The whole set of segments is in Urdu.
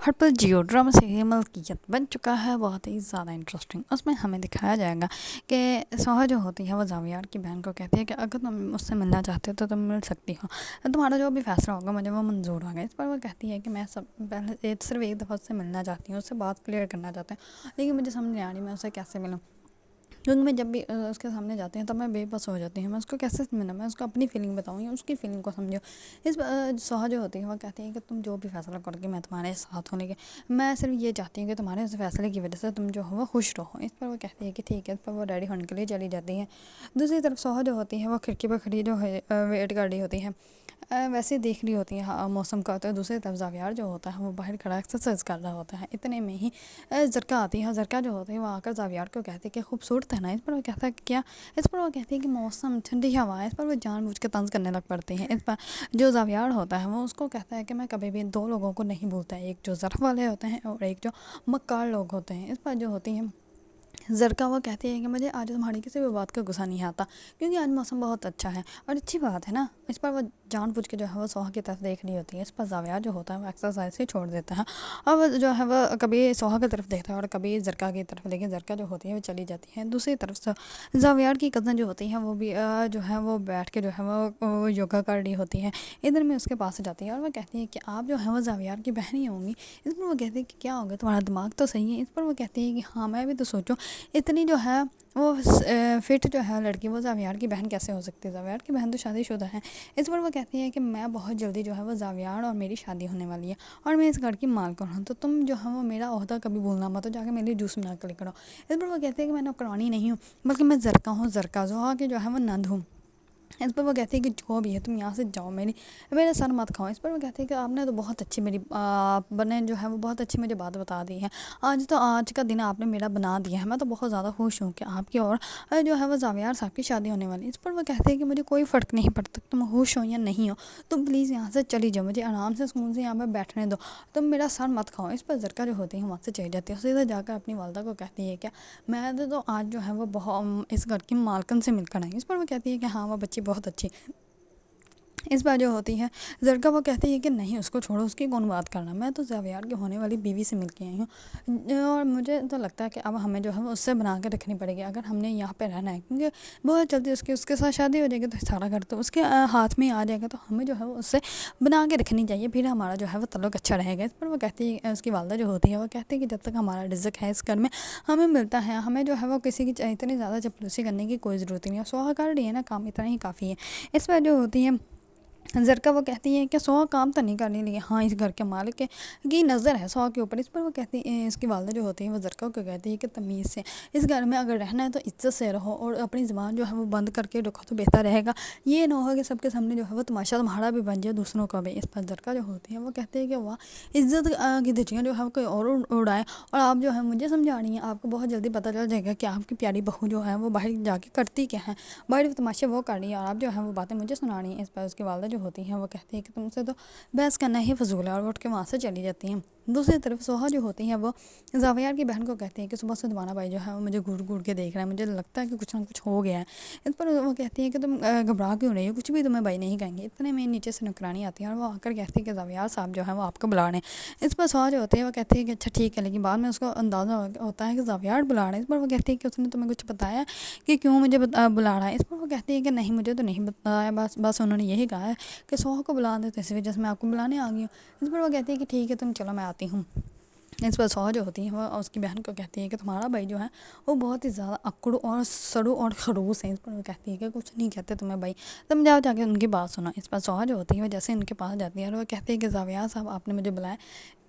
ہر پل جیو ڈرامہ سیریل ملکیت بن چکا ہے بہت ہی زیادہ انٹرسٹنگ. اس میں ہمیں دکھایا جائے گا کہ سوہا جو ہوتی ہے وہ زاویار کی بہن کو کہتی ہے کہ اگر تم مجھ سے ملنا چاہتے ہو تو تم مل سکتی ہو, تمہارا جو بھی فیصلہ ہوگا مجھے وہ منظور ہوگا. اس پر وہ کہتی ہے کہ میں پہلے صرف ایک دفعہ اس سے ملنا چاہتی ہوں, اس سے بات کلیئر کرنا چاہتی ہوں, لیکن مجھے سمجھ نہیں آ رہی میں اسے کیسے ملوں, کیونکہ میں جب بھی اس کے سامنے جاتی ہوں تب میں بے بس ہو جاتی ہوں. میں اس کو کیسے ملوں, میں اس کو اپنی فیلنگ بتاؤں یا اس کی فیلنگ کو سمجھو. اس سوہا جو ہوتی ہے وہ کہتی ہے کہ تم جو بھی فیصلہ کرو گے میں تمہارے ساتھ ہونے کے, میں صرف یہ چاہتی ہوں کہ تمہارے اس فیصلے کی وجہ سے تم جو ہو وہ خوش رہو. اس پر وہ کہتی ہے کہ ٹھیک ہے. اس پر وہ ریڈی ہونے کے لیے چلی جاتی ہے. دوسری طرف سوہا جو ہوتی ہے وہ کھڑکی پر کھڑی جو ہے ویٹ کر رہی ہوتی ہے, ویسے دیکھ رہی ہوتی ہے موسم کا. تو دوسری طرف زاویار جو ہوتا ہے وہ باہر کھڑا ایکسرسائز کر رہا ہوتا ہے. اتنے میں ہی زرکا آتی ہے. زرکا جو ہوتی ہے وہ آ کر زاویار کو کہتی ہے کہ خوبصورت ہے نا. اس پر وہ کہتا ہے کہ کیا. اس پر وہ کہتی ہے کہ موسم ٹھنڈی ہوا ہے. اس پر وہ جان بوجھ کے طنز کرنے لگ پڑتی ہیں. اس پر جو زاویار ہوتا ہے وہ اس کو کہتا ہے کہ میں کبھی بھی دو لوگوں کو نہیں بھولتا, ایک جو ظرف والے ہوتے ہیں اور ایک جو مکار لوگ ہوتے ہیں. اس پر جو ہوتی ہیں زرکا وہ کہتی ہے کہ مجھے آج تمہاری کسی بھی بات کا غصہ نہیں آتا, کیونکہ آج موسم بہت اچھا ہے اور اچھی بات ہے نا. اس پر وہ جان بوجھ کے جو ہے وہ سوہا کی طرف دیکھ رہی ہوتی ہے. اس پر زاویار جو ہوتا ہے وہ ایکسرسائز سے چھوڑ دیتا ہے اور وہ جو ہے وہ کبھی سوہا کی طرف دیکھتا ہے اور کبھی زرکا کی طرف, لیکن زرکا جو ہوتی ہے وہ چلی جاتی ہے. دوسری طرف سے زاویار کی کزن جو ہوتی ہے وہ بھی جو ہے وہ بیٹھ کے جو ہے وہ یوگا کر رہی ہوتی ہے. ادھر میں اس کے پاس جاتی ہے اور وہ کہتی ہے کہ آپ جو ہے وہ زاویار کی بہن ہی ہوں گی. اس پر وہ کہتی ہے کہ کیا ہوگا, تمہارا دماغ تو صحیح ہے. اس پر وہ کہتی ہے کہ ہاں میں بھی تو سوچوں اتنی جو ہے وہ فٹ جو ہے لڑکی وہ زاویار کی بہن کیسے ہو سکتی ہے, زاویار کی بہن تو شادی شدہ ہے. اس پر وہ کہتی ہے کہ میں بہت جلدی جو ہے وہ زاویار اور میری شادی ہونے والی ہے اور میں اس گھر کی مالکن ہوں, تو تم جو ہے وہ میرا عہدہ کبھی بھولنا مت, جا کے میری جوس بنا کے لے کر آؤ. اس پر وہ کہتی ہے کہ میں نوکرانی نہیں ہوں بلکہ میں زرکا ہوں, زرکا زوہا کی جو ہے وہ نند ہوں. اس پر وہ کہتی ہے کہ جو بھی ہے تم یہاں سے جاؤ, میرے سر مت کھاؤ. اس پر وہ کہتی ہے کہ آپ نے تو بہت اچھی میری بنے جو ہے وہ بہت اچھی مجھے بات بتا دی ہے. آج کا دن آپ نے میرا بنا دیا ہے. میں تو بہت زیادہ خوش ہوں کہ آپ کی اور جو ہے وہ زاویار صاحب کی شادی ہونے والی ہے. اس پر وہ کہتے ہیں کہ مجھے کوئی فرق نہیں پڑتا تم خوش ہو یا نہیں ہو, تم پلیز یہاں سے چلی جاؤ, مجھے آرام سے سکون سے یہاں پہ بیٹھنے دو, تم میرا سر مت کھاؤ. اس پر زرکا جو ہوتی ہے وہاں سے چلی جاتی ہے. سیدھا جا کر اپنی والدہ کو کہتی ہے کہ میں تو آج جو ہے وہ بہت اس گھر کی مالکن سے مل کر آئی. اس پر وہ کہتی ہے کہ ہاں وہ بچی بہت اچھی. اس بار جو ہوتی ہے زرکا وہ کہتی ہے کہ نہیں اس کو چھوڑو, اس کی کون بات کرنا, میں تو زاویار کی ہونے والی بیوی سے مل کے آئی ہوں اور مجھے تو لگتا ہے کہ اب ہمیں جو ہے وہ اس سے بنا کے رکھنی پڑے گی اگر ہم نے یہاں پہ رہنا ہے, کیونکہ بہت جلدی اس کے ساتھ شادی ہو جائے گی تو سارا گھر تو اس کے ہاتھ میں آ جائے گا, تو ہمیں جو ہے وہ اس سے بنا کے رکھنی چاہیے, پھر ہمارا جو ہے وہ تعلق اچھا رہے گا. اس پر وہ کہتی ہے اس کی والدہ جو ہوتی ہے وہ کہتی ہے کہ جب تک ہمارا رزق ہے اس گھر میں ہمیں ملتا ہے, ہمیں جو ہے وہ کسی کی اتنی زیادہ چپلوسی کرنے کی کوئی ضرورت نہیں ہے, سوہا کر رہی ہے نا کام, اتنا ہی کافی ہے. اس پر جو ہوتی ہے زرکا وہ کہتی ہے کہ سوہا کام تو نہیں کرنے لگی, ہاں اس گھر کے مالک کی نظر ہے سوہا کے اوپر. اس پر وہ کہتی ہے اس کی والدہ جو ہوتی ہے وہ زرکا کو کہتی ہے کہ تمیز سے اس گھر میں اگر رہنا ہے تو عزت سے رہو اور اپنی زبان جو ہے وہ بند کر کے رکھو تو بہتر رہے گا, یہ نہ ہو کہ سب کے سامنے جو ہے وہ تماشا تمہارا بھی بن جائے دوسروں کا بھی. اس پر زرکا جو ہوتی ہے وہ کہتی ہے کہ واہ عزت کی دھجیاں جو ہے وہ کوئی اور اڑائے, اور آپ جو ہے مجھے سمجھا رہی ہیں, آپ کو بہت جلدی پتہ چل جائے گا کہ آپ کی پیاری بہو جو ہے وہ باہر جا کے کرتی کیا ہے, باہر تماشے وہ کر رہی ہے اور آپ جو ہے وہ باتیں مجھے سنا رہی ہیں. اس پر اس کی والدہ جو ہوتی ہیں وہ کہتی ہے کہ تم سے تو بحث کرنا ہی فضول ہے, اور وہ اٹھ کے وہاں سے چلی جاتی ہیں. دوسری طرف سوہا جو ہوتی ہیں وہ زاویار کی بہن کو کہتی ہے کہ صبح سے تمہارا بھائی جو ہے وہ مجھے گھور گھور کے دیکھ رہا ہے, مجھے لگتا ہے کہ کچھ نہ کچھ ہو گیا ہے. اس پر وہ کہتی ہے کہ تم گھبرا کیوں رہی ہو, کچھ بھی تمہیں بھائی نہیں کہیں گے. اتنے میں نیچے سے نوکرانی آتی ہے اور وہ آ کر کہتی ہے کہ زاویار صاحب جو ہے وہ آپ کو بلا رہے ہیں. اس پر سوہا جو ہوتی ہے وہ کہتی ہے کہ اچھا ٹھیک ہے, لیکن بعد میں اس کو اندازہ ہوتا ہے کہ زاویار بلا رہے ہیں. اس پر وہ کہتی ہے کہ اس نے تمہیں کچھ بتایا کہ کیوں مجھے بلا رہا ہے. اس پر وہ کہتی ہے کہ نہیں مجھے تو نہیں بتایا, بس انہوں نے یہی کہا ہے کہ سوہا کو بلا دے, تو اس وجہ سے میں آپ کو بلانے آ گئی ہوں. اس پر وہ کہتی ہے کہ ٹھیک ہے تم چلو میں آتی ہوں. اس پر سوہا جو ہوتی ہے وہ اس کی بہن کو کہتی ہے کہ تمہارا بھائی جو ہے وہ بہت ہی زیادہ اکڑ اور سڑو اور خڑوس ہے. اس پر وہ کہتی ہے کہ کچھ نہیں کہتے تمہیں بھائی, تم جاؤ جا کے ان کی بات سنو. اس پر سوہا جو ہوتی ہے وہ جیسے ان کے پاس جاتی ہے اور وہ کہتی ہے کہ زاویار صاحب آپ نے مجھے بلایا.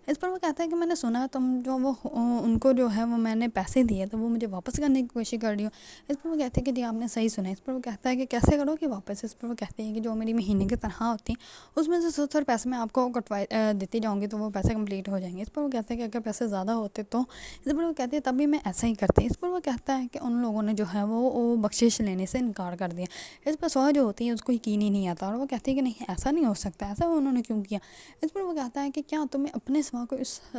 اس پر وہ کہتا ہے کہ میں نے سنا تم جو وہ ان کو جو ہے وہ میں نے پیسے دیے تو وہ مجھے واپس کرنے کی کوشش کر رہی ہوں. اس پر وہ کہتے ہیں کہ جی آپ نے صحیح سنا. اس پر وہ کہتا ہے کہ کیسے کرو گے واپس. اس پر وہ کہتے ہیں کہ جو میری مہینے کی تنخواہ ہوتی ہے اس میں سے 70 پیسے میں آپ کو دیتی جاؤں گی تو وہ پیسے کمپلیٹ ہو جائیں گے. اس پر وہ کہتے ہیں کہ اگر پیسے زیادہ ہوتے تو. اس پر وہ کہتے ہیں تبھی میں ایسا ہی کرتی. اس پر وہ کہتا ہے کہ ان لوگوں نے جو ہے وہ بخشش لینے سے انکار کر دیا. اس پر سوہا جو ہوتی ہے اس کو یقین ہی نہیں آتا اور وہ کہتی ہے کہ نہیں ایسا نہیں ہو سکتا, ایسا انہوں نے کیوں کیا. اس پر وہ کہتا ہے کہ کیا تمہیں اپنے سوا کو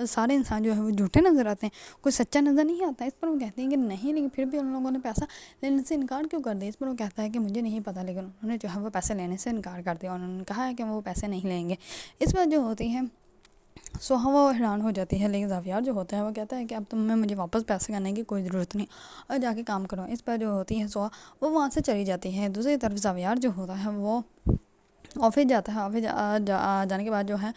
سارے انسان جو ہے وہ جھوٹے نظر آتے ہیں, کوئی سچا نظر نہیں آتا. اس پر وہ کہتے ہیں کہ نہیں, لیکن پھر بھی ان لوگوں نے پیسہ لینے سے انکار کیوں کر دیا. اس پر وہ کہتا ہے کہ مجھے نہیں پتا, لیکن انہوں نے جو ہے وہ پیسے لینے سے انکار کر دیا اور انہوں نے کہا ہے کہ وہ پیسے نہیں لیں گے. اس پر جو ہوتی ہے سوہا وہ حیران ہو جاتی ہے، لیکن زاویار جو ہوتا ہے وہ کہتا ہے کہ اب تمہیں مجھے واپس پیسے کرنے کی کوئی ضرورت نہیں، اور جا کے کام کرو۔ اس پر جو ہوتی ہے سوہا وہ وہاں سے چلی جاتی ہے۔ دوسری طرف زاویار جو ہوتا ہے وہ آفس جاتا ہے۔ آفس جانے کے بعد جو ہے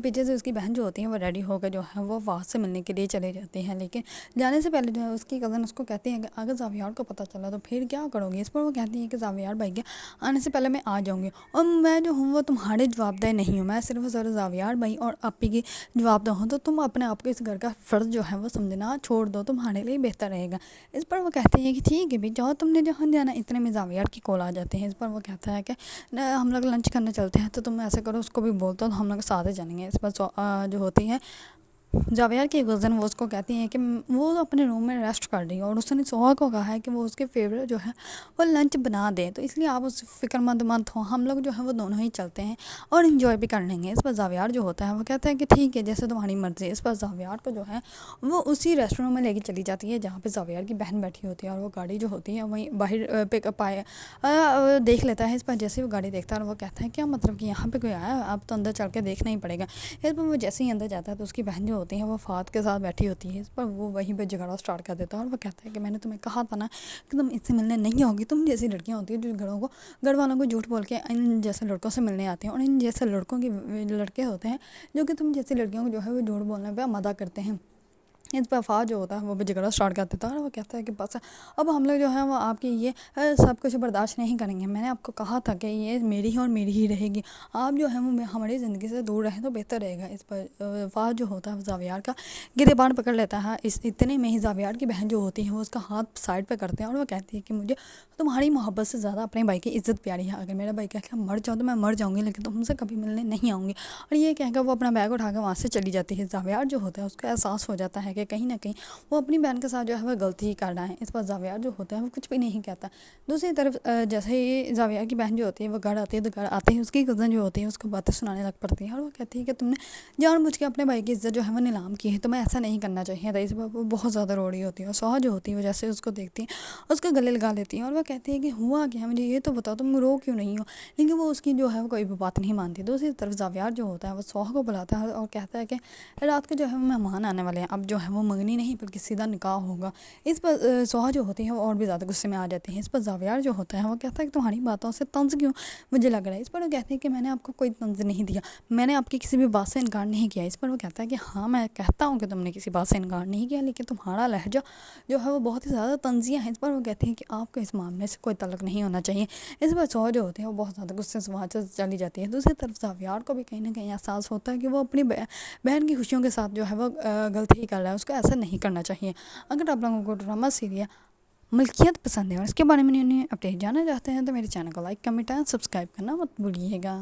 پیچھے سے اس کی بہن جو ہوتی ہے وہ ریڈی ہو کر جو ہے وہ وہاں سے ملنے کے لیے چلے جاتی ہیں، لیکن جانے سے پہلے جو ہے اس کی کزن اس کو کہتی ہے کہ اگر زاویار کو پتہ چلا تو پھر کیا کرو گی؟ اس پر وہ کہتی ہے کہ زاویار بھائی کے آنے سے پہلے میں آ جاؤں گی، اور میں جو ہوں وہ تمہارے جواب دہ نہیں ہوں، میں صرف اور صرف زاویار بھائی اور اپی کی جواب دہ ہوں، تو تم اپنے آپ کو اس گھر کا فرض جو ہے وہ سمجھنا چھوڑ دو، تمہارے لیے بہتر رہے گا۔ اس پر وہ کہتی ہے کہ ٹھیک ہے بھی جاؤ، تم نے جہاں جانا۔ اتنے میں زاویار کی کال آ جاتے ہیں۔ اس پر وہ کہتا ہے کہ ہم لوگ لنچ کرنے چلتے ہیں، تو تم ایسے کرو اس کو بھی بولتا ہو تو ہم لوگ ساتھ ہی چلیں گے۔ اس پر جو ہوتی ہے زاویار کی کزن وہ اس کو کہتی ہیں کہ وہ اپنے روم میں ریسٹ کر رہی ہے، اور اس نے سوہا کو کہا ہے کہ وہ اس کے فیوریٹ جو ہے وہ لنچ بنا دے، تو اس لیے آپ اس فکر مند مت ہو، ہم لوگ جو ہے وہ دونوں ہی چلتے ہیں اور انجوائے بھی کر لیں گے۔ اس پر زاویار جو ہوتا ہے وہ کہتا ہے کہ ٹھیک ہے جیسے تمہاری مرضی ہے۔ اس پر زاویار کو جو ہے وہ اسی ریسٹورینٹ میں لے کے چلی جاتی ہے جہاں پہ زاویار کی بہن بیٹھی ہوتی ہے، اور وہ گاڑی جو ہوتی ہے وہیں باہر پک اپ دیکھ لیتا ہے۔ اس پر جیسے وہ گاڑی دیکھتا ہے اور وہ کہتا ہے کیا مطلب کہ یہاں پہ کوئی آیا ہے، اب تو اندر چل کے دیکھنا ہی پڑے گا۔ اس پر وہ جیسے ہی اندر جاتا ہے تو اس کی بہن جو ہوتی ہے وہ فہد کے ساتھ بیٹھی ہوتی ہے۔ اس پر وہ وہیں پہ جھگڑا سٹارٹ کر دیتا ہے، اور وہ کہتا ہے کہ میں نے تمہیں کہا تھا نا کہ تم اس سے ملنے نہیں آؤگی، تم جیسی لڑکیاں ہوتی ہیں جو گھر والوں کو جھوٹ بول کے ان جیسے لڑکوں سے ملنے آتے ہیں، اور ان جیسے لڑکے ہوتے ہیں جو کہ تم جیسی لڑکیوں کو جو ہے وہ جھوٹ بولنے پہ آمادہ کرتے ہیں۔ اس پر فہد جو ہوتا ہے وہ بھی جھگڑا سٹارٹ کر دیتا ہے، اور وہ کہتا ہے کہ بس اب ہم لوگ جو ہے وہ آپ کی یہ سب کچھ برداشت نہیں کریں گے، میں نے آپ کو کہا تھا کہ یہ میری ہی اور میری ہی رہے گی، آپ جو ہے وہ ہماری زندگی سے دور رہیں تو بہتر رہے گا۔ اس پر فہد جو ہوتا ہے زاویار کا گریبان پکڑ لیتا ہے۔ اتنے میں ہی زاویار کی بہن جو ہوتی ہے وہ اس کا ہاتھ سائڈ پہ کرتے ہیں، اور وہ کہتی ہے کہ مجھے تمہاری محبت سے زیادہ اپنے بھائی کی عزت پیاری ہے، اگر میرا بھائی کہہ کے مر جاؤ تو میں مر جاؤں گی، لیکن تم سے کبھی ملنے نہیں آؤں گی۔ اور یہ کہہ کر وہ اپنا بیگ اٹھا کے وہاں سے چلی جاتی ہے۔ زاویار جو ہوتا ہے اس کا احساس ہو جاتا ہے کہ کہیں نہ کہیں وہ اپنی بہن کے ساتھ جو ہے وہ غلطی ہی کر رہا ہے۔ اس پر زاویار جو ہوتا ہے وہ کچھ بھی نہیں کہتا۔ دوسری طرف جیسے ہی زاویار کی بہن جو ہوتی ہے وہ گھر آتی ہے، تو گھر آتے ہی اس کی کزن جو ہوتی ہے اس کو باتیں سنانے لگ پڑتی ہے، اور وہ کہتی ہے کہ تم نے جان بوجھ کے اپنے بھائی کی عزت جو ہے وہ نیلام کی ہے، تمہیں ایسا نہیں کرنا چاہیے تھا۔ اس پر وہ بہت زیادہ رو رہی ہوتی ہے، اور سوہا جو ہوتی ہے وہ جیسے اس کو دیکھتی ہے اس کو گلے لگا لیتی ہے، اور وہ کہتی ہے کہ ہوا کیا، مجھے یہ تو بتاؤ تم رو کیوں نہیں ہو، لیکن وہ اس کی جو ہے وہ کوئی بھی بات نہیں مانتی۔ دوسری طرف زاویار جو ہوتا ہے وہ سوہا کو بلاتا ہے اور کہتا ہے کہ رات کو جو ہے وہ مہمان آنے والے ہیں، اب جو ہے وہ منگنی نہیں بلکہ سیدھا نکاح ہوگا۔ اس پر سوہا جو ہوتی ہے وہ اور بھی زیادہ غصے میں آ جاتی ہے۔ اس پر زاویار جو ہوتا ہے وہ کہتا ہے کہ تمہاری باتوں سے طنز کیوں مجھے لگ رہا ہے۔ اس پر وہ کہتے ہیں کہ میں نے آپ کو کوئی طنز نہیں دیا، میں نے آپ کی کسی بھی بات سے انکار نہیں کیا۔ اس پر وہ کہتا ہے کہ ہاں میں کہتا ہوں کہ تم نے کسی بات سے انکار نہیں کیا، لیکن تمہارا لہجہ جو ہے وہ بہت ہی زیادہ طنزیہ ہے۔ اس پر وہ کہتے ہیں کہ آپ کو اس معاملے سے کوئی تعلق نہیں ہونا چاہیے۔ اس پر سوہا جو ہوتی ہے وہ بہت زیادہ غصے سے وہاں سے چلی جاتی ہے۔ دوسری طرف زاویار کو بھی کہیں نہ کہیں احساس ہوتا ہے کہ وہ اپنی بہن کی خوشیوں کے ساتھ جو ہے وہ غلطی کر رہا ہے، اس کو ایسا نہیں کرنا چاہیے۔ اگر آپ لوگوں کو ڈرامہ سیریل ملکیت پسند ہے اور اس کے بارے میں اپڈیٹ جاننا چاہتے ہیں تو میرے چینل کو لائک کمنٹ اور سبسکرائب کرنا مت بھولیے گا۔